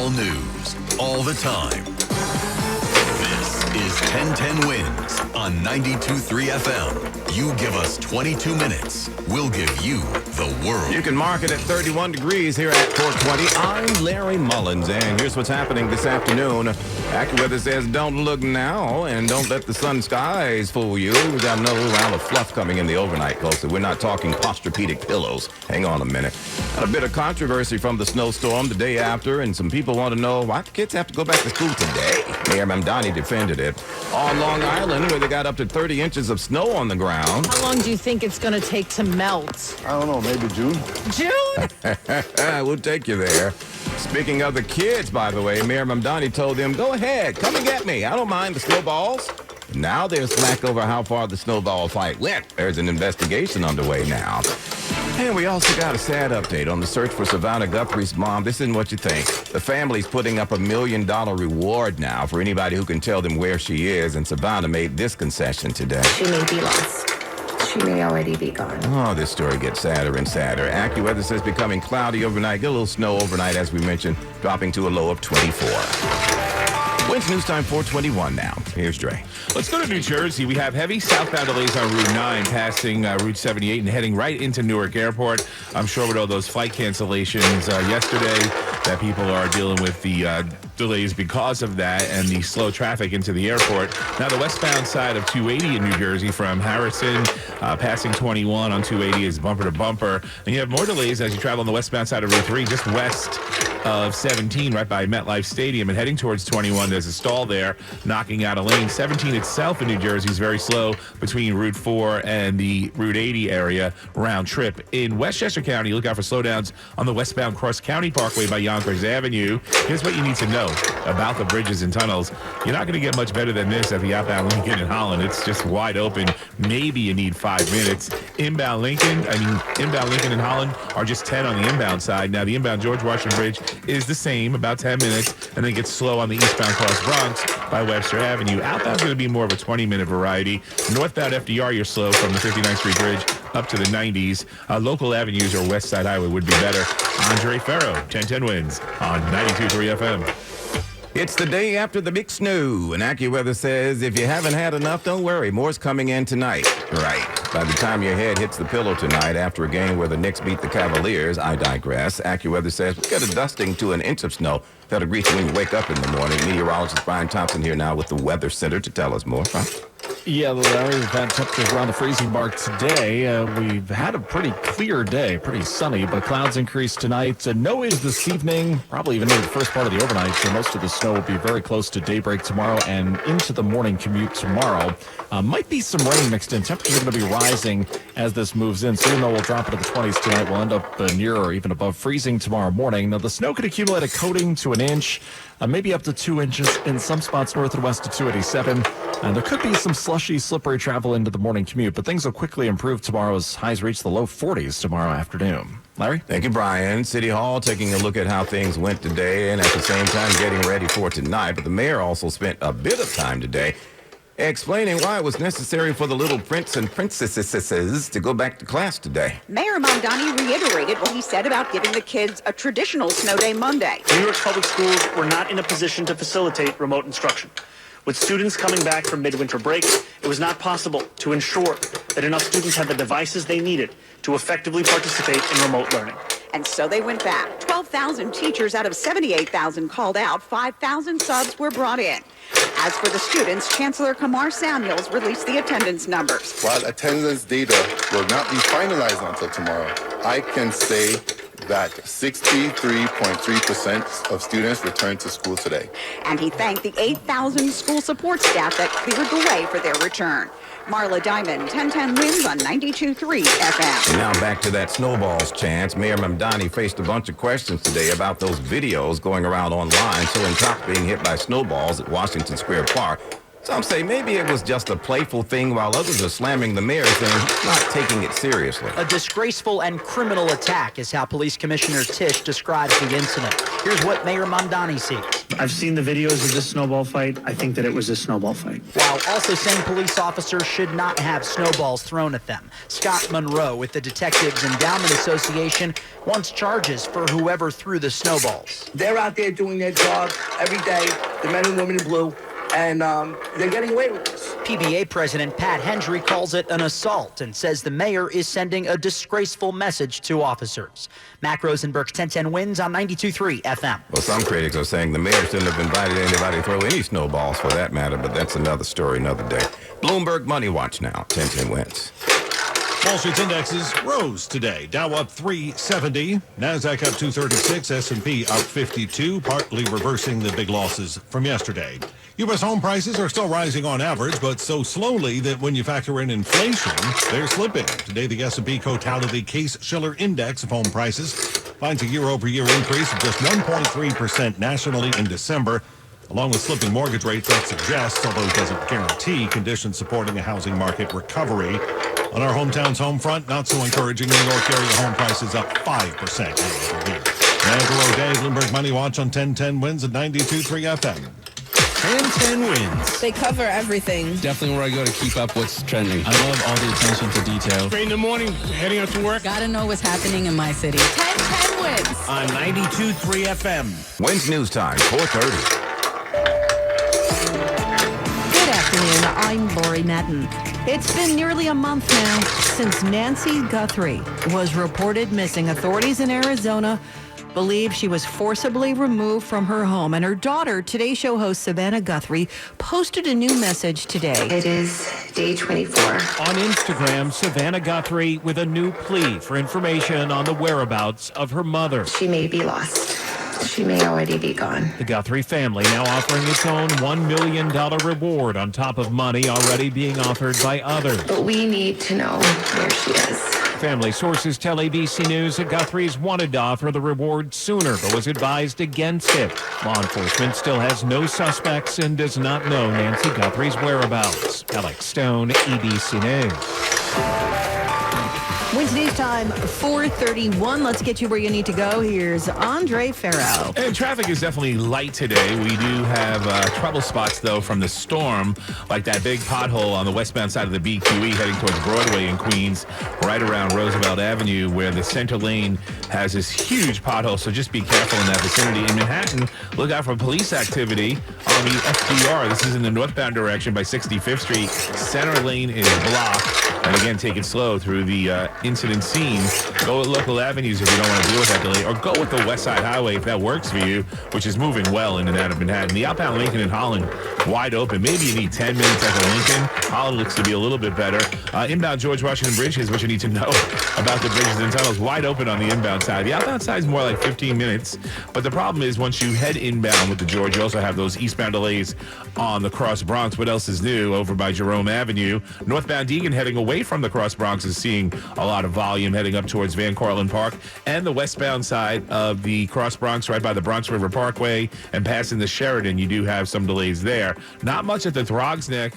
All news, all the time. This is 1010 Wins on 92.3 FM. You give us 22 minutes, we'll give you the world. You can mark it at 31 degrees here at 420. I'm Larry Mullins, and here's what's happening this afternoon. AccuWeather says don't look now and don't let the sun skies fool you. We got another round of fluff coming in the overnight, folks. We're not talking Posturepedic pillows. Hang on a minute. Got a bit of controversy from the snowstorm the day after, and some people want to know why the kids have to go back to school today. Mayor Mamdani defended it. On Long Island, where they got up to 30 inches of snow on the ground. How long do you think it's going to take to melt? I don't know, maybe June. June? We'll take you there. Speaking of the kids, by the way, Mayor Mamdani told them, go ahead, come and get me. I don't mind the snowballs. Now there's slack over how far the snowball fight went. There's an investigation underway now. And we also got a sad update on the search for Savannah Guthrie's mom. This isn't what you think. The family's putting up $1 million reward now for anybody who can tell them where she is, and Savannah made this concession today. She may be lost. She may already be gone. Oh, this story gets sadder and sadder. AccuWeather says becoming cloudy overnight. Get a little snow overnight, as we mentioned, dropping to a low of 24. Wins News Time 421 now. Here's Dre. Let's go to New Jersey. We have heavy southbound delays on Route 9 passing Route 78 and heading right into Newark Airport. I'm sure with all those flight cancellations yesterday that people are dealing with the delays because of that and the slow traffic into the airport. Now the westbound side of 280 in New Jersey from Harrison passing 21 on 280 is bumper to bumper. And you have more delays as you travel on the westbound side of Route 3 just west of 17 right by MetLife Stadium and heading towards 21. There's a stall there knocking out a lane. 17 itself in New Jersey is very slow between Route 4 and the Route 80 area round trip. In Westchester County, look out for slowdowns on the westbound Cross County Parkway by Yonkers Avenue. Here's what you need to know about the bridges and tunnels. You're not going to get much better than this at the outbound Lincoln and Holland. It's just wide open. Maybe you need 5 minutes. Inbound Lincoln and Holland are just 10 on the inbound side. Now the inbound George Washington Bridge is the same, about 10 minutes, and then gets slow on the eastbound Cross Bronx by Webster Avenue. Outbound's going to be more of a 20-minute variety. Northbound FDR, you're slow from the 59th Street Bridge up to the 90s. Local avenues or West Side Highway would be better. Andre Ferro, 1010 Wins on 92.3 FM. It's the day after the big snow, and AccuWeather says if you haven't had enough, don't worry. More's coming in tonight. Right. By the time your head hits the pillow tonight after a game where the Knicks beat the Cavaliers, I digress. AccuWeather says we'll get a dusting to an inch of snow. That'll greet you when you wake up in the morning. Meteorologist Brian Thompson here now with the Weather Center to tell us more. Huh? Yeah, Larry, we've had temperatures around the freezing mark today. We've had a pretty clear day, pretty sunny, but clouds increase tonight. No is this evening, probably even into the first part of the overnight, so most of the snow will be very close to daybreak tomorrow and into the morning commute tomorrow. Might be some rain mixed in. Temperatures are going to be rising as this moves in, so even though we'll drop into the 20s tonight, we'll end up near or even above freezing tomorrow morning. Now, the snow could accumulate a coating to an inch, maybe up to 2 inches in some spots north and west of 287. And there could be some slushy, slippery travel into the morning commute, but things will quickly improve tomorrow as highs reach the low 40s tomorrow afternoon. Larry? Thank you, Brian. City Hall taking a look at how things went today and at the same time getting ready for tonight. But the mayor also spent a bit of time today explaining why it was necessary for the little prince and princesses to go back to class today. Mayor Mamdani reiterated what he said about giving the kids a traditional snow day Monday. New York's public schools were not in a position to facilitate remote instruction. With students coming back from midwinter break, it was not possible to ensure that enough students had the devices they needed to effectively participate in remote learning. And so they went back. 12,000 teachers out of 78,000 called out. 5,000 subs were brought in. As for the students, Chancellor Kamar Samuels released the attendance numbers. While attendance data will not be finalized until tomorrow, I can say that 63.3% of students returned to school today. And he thanked the 8,000 school support staff that cleared the way for their return. Marla Diamond, 1010 Wins on 92.3 FM. And now back to that snowballs chance. Mayor Mamdani faced a bunch of questions today about those videos going around online showing cops being hit by snowballs at Washington Square Park. Some say maybe it was just a playful thing while others are slamming the mayor, saying he's not taking it seriously. A disgraceful and criminal attack is how Police Commissioner Tisch describes the incident. Here's what Mayor Mamdani sees. I've seen the videos of this snowball fight. I think that it was a snowball fight. While also saying police officers should not have snowballs thrown at them. Scott Monroe with the Detectives Endowment Association wants charges for whoever threw the snowballs. They're out there doing their job every day, the men and women in blue, and they're getting away with this. PBA President Pat Hendry calls it an assault and says the mayor is sending a disgraceful message to officers. Mac Rosenberg's 1010 wins on 92.3 FM. Well, some critics are saying the mayor shouldn't have invited anybody to throw any snowballs for that matter, but that's another story, another day. Bloomberg Money Watch now, 1010 wins. Wall Street's indexes rose today. Dow up 370, Nasdaq up 236, S&P up 52, partly reversing the big losses from yesterday. U.S. home prices are still rising on average, but so slowly that when you factor in inflation, they're slipping. Today, the S&P Totality Case-Shiller Index of home prices finds a year-over-year increase of just 1.3% nationally in December, along with slipping mortgage rates that suggests, although it doesn't guarantee, conditions supporting a housing market recovery. On our hometown's home front, not so encouraging. New York area home prices up 5% year-over-year. Andrew O'Day, Bloomberg Money Watch on 1010 wins at 92.3 FM. 1010 wins. They cover everything. Definitely where I go to keep up what's trending. I love all the attention to detail. 3 in the morning, heading out to work. Gotta know what's happening in my city. 1010 wins. On 92.3 FM. Wins News Time, 4:30. Good afternoon. I'm Lori Madden. It's been nearly a month now since Nancy Guthrie was reported missing. Authorities in Arizona believe she was forcibly removed from her home, and her daughter, Today Show host Savannah Guthrie, posted a new message today. It is day 24. On Instagram, Savannah Guthrie with a new plea for information on the whereabouts of her mother. She may be lost. She may already be gone. The Guthrie family now offering its own $1 million reward on top of money already being offered by others. But we need to know where she is. Family sources tell ABC News that Guthrie's wanted to offer the reward sooner, but was advised against it. Law enforcement still has no suspects and does not know Nancy Guthrie's whereabouts. Alex Stone, ABC News. Wednesday's time, 4:31. Let's get you where you need to go. Here's Andre Farrow. And traffic is definitely light today. We do have trouble spots, though, from the storm, like that big pothole on the westbound side of the BQE heading towards Broadway in Queens, right around Roosevelt Avenue, where the center lane has this huge pothole. So just be careful in that vicinity. In Manhattan, look out for police activity on the FDR. This is in the northbound direction by 65th Street. Center lane is blocked. And again, take it slow through the incident scene. Go with local avenues if you don't want to deal with that delay, or go with the West Side Highway if that works for you, which is moving well in and out of Manhattan. The outbound Lincoln and Holland, wide open. Maybe you need 10 minutes at the Lincoln. Holland looks to be a little bit better. Inbound George Washington Bridge is what you need to know about the bridges and tunnels. Wide open on the inbound side. The outbound side is more like 15 minutes. But the problem is once you head inbound with the George, you also have those eastbound delays on the Cross Bronx. What else is new over by Jerome Avenue? Northbound Deegan heading away from the Cross Bronx is seeing a lot of volume heading up towards Van Cortlandt Park, and the westbound side of the Cross Bronx right by the Bronx River Parkway and passing the Sheridan, you do have some delays there. Not much at the Throgs Neck.